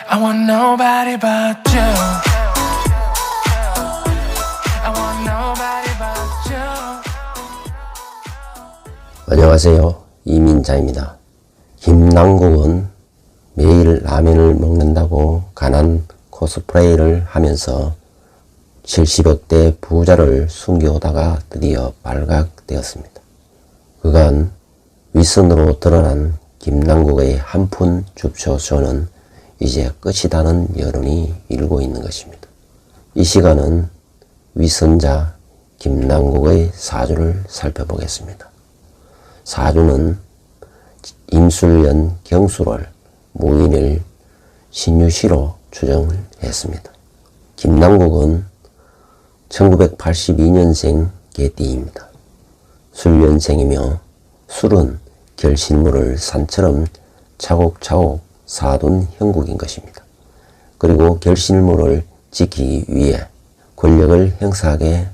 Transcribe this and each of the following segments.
I want nobody but you. I want nobody but you. 안녕하세요. 이민자입니다. 김남국은 매일 라면을 먹는다고 가난 코스프레이를 하면서 70억대 부자를 숨겨오다가 드디어 발각되었습니다. 그간 윗선으로 드러난 김남국의 한푼 줍쇼쇼는 이제 끝이다는 여론이 일고 있는 것입니다. 이 시간은 윗선자 김남국의 사주를 살펴보겠습니다. 사주는 임술년 경술월 무인일 신유시로 추정을 했습니다. 김남국은 1982년생 개띠입니다. 술년생이며 술은 결실물을 산처럼 차곡차곡 쌓아둔 형국인 것입니다. 그리고 결실물을 지키기 위해 권력을 행사하게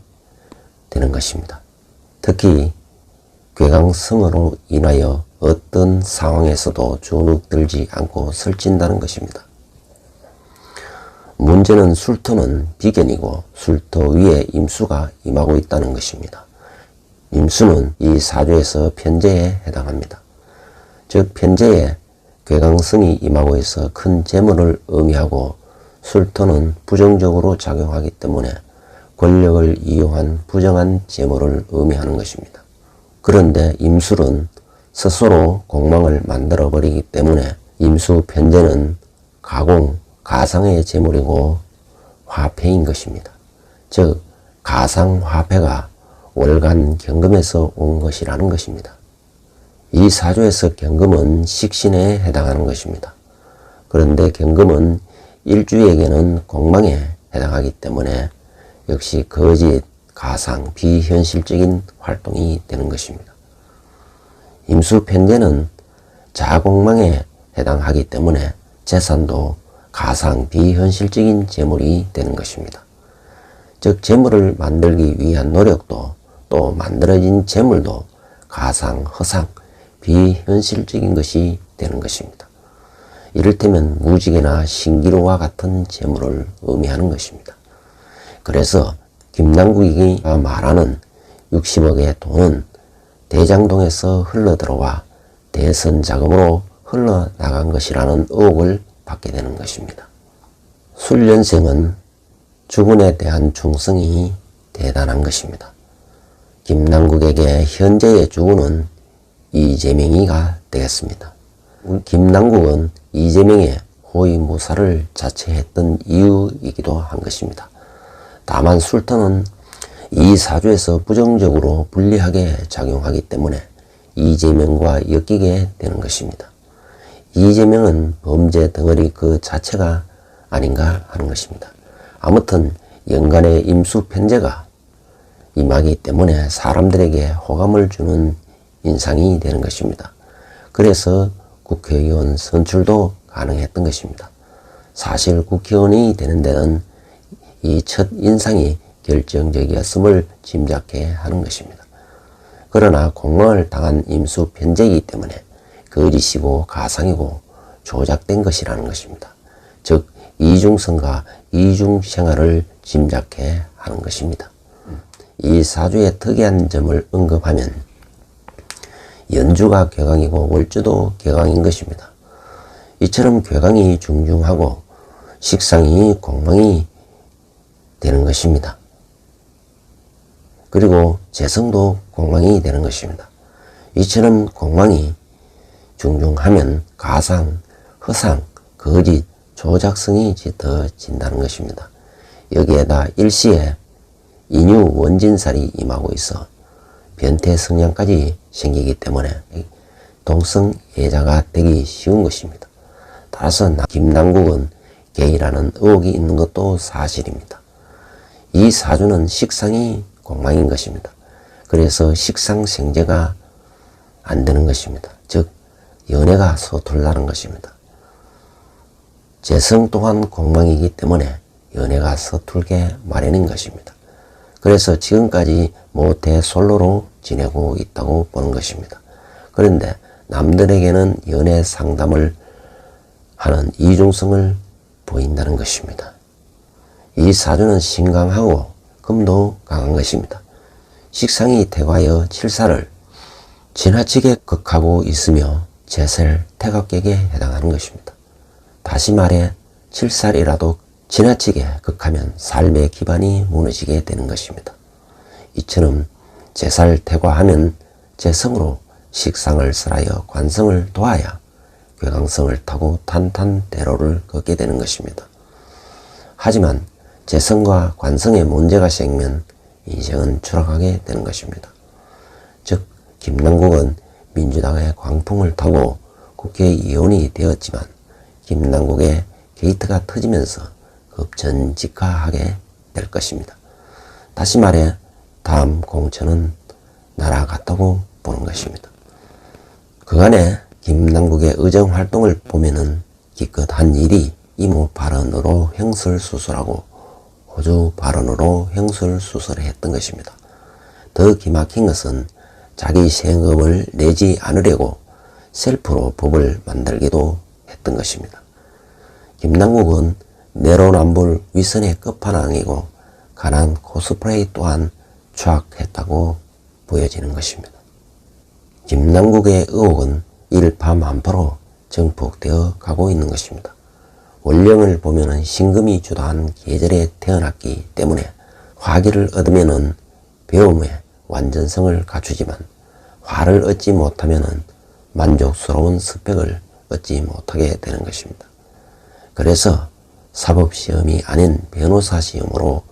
되는 것입니다. 특히 괴강성으로 인하여 어떤 상황에서도 주눅들지 않고 설친다는 것입니다. 문제는 술토는 비견이고 술토 위에 임수가 임하고 있다는 것입니다. 임수는 이 사주에서 편재에 해당합니다. 즉 편재에 괴강성이 임하고 있어 큰 재물을 의미하고 술토는 부정적으로 작용하기 때문에 권력을 이용한 부정한 재물을 의미하는 것입니다. 그런데 임술은 스스로 공망을 만들어버리기 때문에 임수 편재는 가공, 가상의 재물이고 화폐인 것입니다. 즉 가상화폐가 월간 경금에서 온 것이라는 것입니다. 이 사주에서 경금은 식신에 해당하는 것입니다. 그런데 경금은 일주에게는 공망에 해당하기 때문에 역시 거짓, 가상, 비현실적인 활동이 되는 것입니다. 임수편재는 자공망에 해당하기 때문에 재산도 가상, 비현실적인 재물이 되는 것입니다. 즉 재물을 만들기 위한 노력도 또 만들어진 재물도 가상, 허상, 비현실적인 것이 되는 것입니다. 이를테면 무지개나 신기루와 같은 재물을 의미하는 것입니다. 그래서 김남국이 말하는 60억의 돈은 대장동에서 흘러들어와 대선 자금으로 흘러나간 것이라는 의혹을 받게 되는 것입니다. 술년생은 주군에 대한 충성이 대단한 것입니다. 김남국에게 현재의 주군은 이재명이가 되겠습니다. 김남국은 이재명의 호위무사를 자처했던 이유이기도 한 것입니다. 다만 술토는 이 사주에서 부정적으로 불리하게 작용하기 때문에 이재명과 엮이게 되는 것입니다. 이재명은 범죄 덩어리 그 자체가 아닌가 하는 것입니다. 아무튼 연간의 임수 편재가 임하기 때문에 사람들에게 호감을 주는 인상이 되는 것입니다. 그래서 국회의원 선출도 가능했던 것입니다. 사실 국회의원이 되는 데는 이 첫 인상이 결정적이었음을 짐작해 하는 것입니다. 그러나 공망을 당한 임수 편재이기 때문에 거짓이고 가상이고 조작된 것이라는 것입니다. 즉 이중성과 이중생활을 짐작해 하는 것입니다. 이 사주의 특이한 점을 언급하면 연주가 괴강이고 월주도 괴강인 것입니다. 이처럼 괴강이 중중하고 식상이 공망이 되는 것입니다. 그리고 재성도 공망이 되는 것입니다. 이처럼 공망이 중중하면 가상, 허상, 거짓, 조작성이 짙어진다는 것입니다. 여기에다 일시에 인유 원진살이 임하고 있어 변태 성향까지 생기기 때문에 동성애자가 되기 쉬운 것입니다. 따라서 김남국은 게이라는 의혹이 있는 것도 사실입니다. 이 사주는 식상이 공망인 것입니다. 그래서 식상생재가 안 되는 것입니다. 즉 연애가 서툴다는 것입니다. 재성 또한 공망이기 때문에 연애가 서툴게 마련인 것입니다. 그래서 지금까지 모태 솔로로 지내고 있다고 보는 것입니다. 그런데 남들에게는 연애 상담을 하는 이중성을 보인다는 것입니다. 이 사주는 신강하고 금도 강한 것입니다. 식상이 퇴과하여 칠사를 지나치게 극하고 있으며 제셀 태각격에 해당하는 것입니다. 다시 말해 칠살이라도 지나치게 극하면 삶의 기반이 무너지게 되는 것입니다. 이처럼 제살 퇴과하면 재성으로 식상을 설하여 관성을 도하여 괴강성을 타고 탄탄대로를 걷게 되는 것입니다. 하지만 재성과 관성에 문제가 생기면 인생은 추락하게 되는 것입니다. 즉 김남국은 민주당의 광풍을 타고 국회의원이 되었지만 김남국의 게이트가 터지면서 급전직하하게 될 것입니다. 다시 말해 다음 공천은 날아갔다고 보는 것입니다. 그간의 김남국의 의정활동을 보면은 기껏 한 일이 이모 발언으로 형술수설하고 호주 발언으로 형술수설을 했던 것입니다. 더 기막힌 것은 자기 세금을 내지 않으려고 셀프로 법을 만들기도 했던 것입니다. 김남국은 내로남불 위선의 끝판왕이고 가난 코스프레이 또한 추악했다고 보여지는 것입니다. 김남국의 의혹은 일파만파로 증폭되어 가고 있는 것입니다. 원령을 보면은 신금이 주도한 계절에 태어났기 때문에 화기를 얻으면은 배움의 완전성을 갖추지만 화를 얻지 못하면은 만족스러운 스펙을 얻지 못하게 되는 것입니다. 그래서 사법시험이 아닌 변호사 시험으로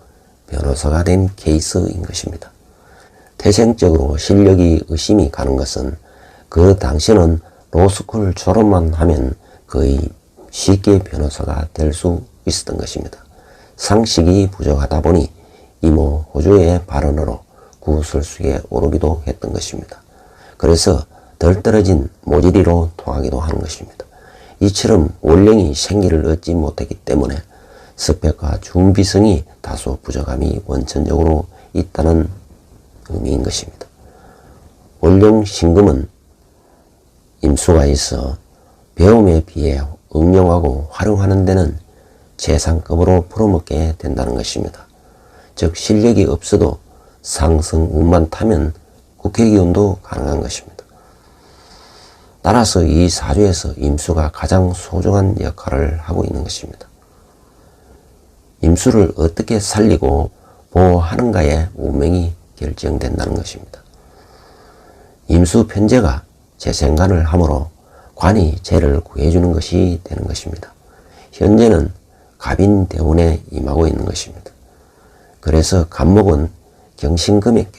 변호사가 된 케이스인 것입니다. 태생적으로 실력이 의심이 가는 것은 그 당시는 로스쿨 졸업만 하면 거의 쉽게 변호사가 될 수 있었던 것입니다. 상식이 부족하다 보니 이모 호주의 발언으로 구설수에 오르기도 했던 것입니다. 그래서 덜 떨어진 모질이로 통하기도 하는 것입니다. 이처럼 원령이 생기를 얻지 못했기 때문에 스펙과 준비성이 다소 부족함이 원천적으로 있다는 의미인 것입니다. 원령 신금은 임수가 있어 배움에 비해 응용하고 활용하는 데는 최상급으로 풀어먹게 된다는 것입니다. 즉 실력이 없어도 상승운만 타면 국회의원도 가능한 것입니다. 따라서 이 사주에서 임수가 가장 소중한 역할을 하고 있는 것입니다. 임수를 어떻게 살리고 보호하는가에 운명이 결정된다는 것입니다. 임수 편제가 재생관을 하므로 관이 죄를 구해주는 것이 되는 것입니다. 현재는 갑인대운에 임하고 있는 것입니다. 그래서 간목은 경신금에게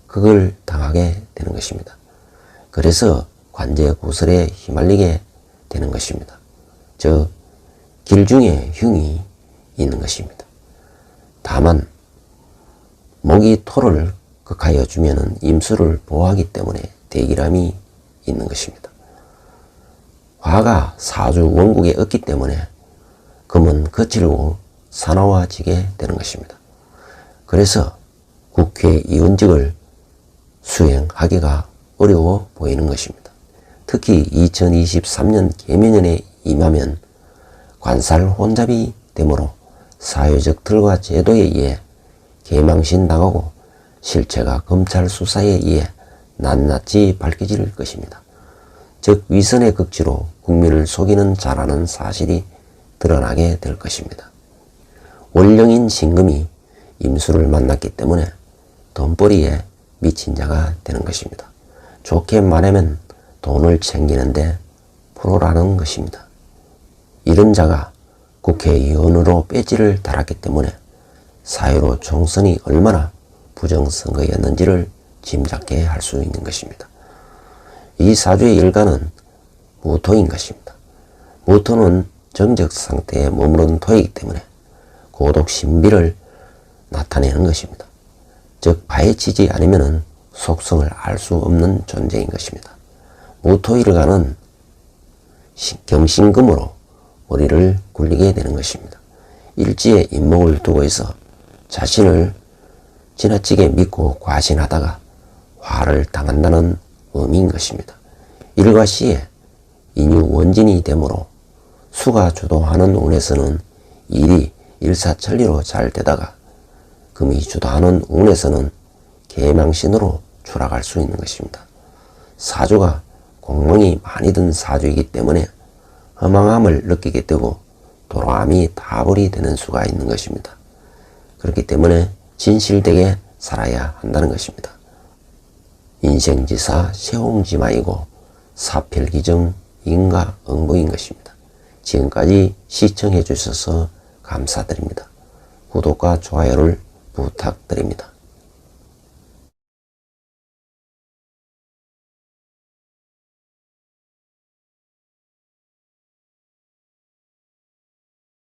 극을 당하게 되는 것입니다. 그래서 관제구설에 휘말리게 되는 것입니다. 즉 길중에 흉이 있는 것입니다. 다만 목이 토를 극하여 주면은 임수를 보호하기 때문에 대기람이 있는 것입니다. 화가 사주 원국에 없기 때문에 금은 거칠고 사나워지게 되는 것입니다. 그래서 국회의원직을 수행하기가 어려워 보이는 것입니다. 특히 2023년 개묘년에 임하면 관살 혼잡이 되므로 사회적 틀과 제도에 의해 개망신 당하고 실체가 검찰 수사에 의해 낱낱이 밝혀질 것입니다. 즉 위선의 극지로 국민을 속이는 자라는 사실이 드러나게 될 것입니다. 원령인 신금이 임수를 만났기 때문에 돈벌이에 미친 자가 되는 것입니다. 좋게 말하면 돈을 챙기는데 프로라는 것입니다. 이런 자가 국회의원으로 배지를 달았기 때문에 사회로 총선이 얼마나 부정선거였는지를 짐작케 할 수 있는 것입니다. 이 사주의 일간은 무토인 것입니다. 무토는 정적 상태에 머무른 토이기 때문에 고독 신비를 나타내는 것입니다. 즉 파헤치지 않으면 속성을 알 수 없는 존재인 것입니다. 무토일간은 경신금으로 머리를 굴리게 되는 것입니다. 일지에 인목을 두고 있어 자신을 지나치게 믿고 과신하다가 화를 당한다는 의미인 것입니다. 일과 시에 인유 원진이 되므로 수가 주도하는 운에서는 일이 일사천리로 잘 되다가 금이 주도하는 운에서는 개망신으로 추락할 수 있는 것입니다. 사주가 공명이 많이 든 사주이기 때문에 허망함을 느끼게 되고 도로함이 다불이 되는 수가 있는 것입니다. 그렇기 때문에 진실되게 살아야 한다는 것입니다. 인생지사 세옹지마이고 사필기정 인과응보인 것입니다. 지금까지 시청해 주셔서 감사드립니다. 구독과 좋아요를 부탁드립니다.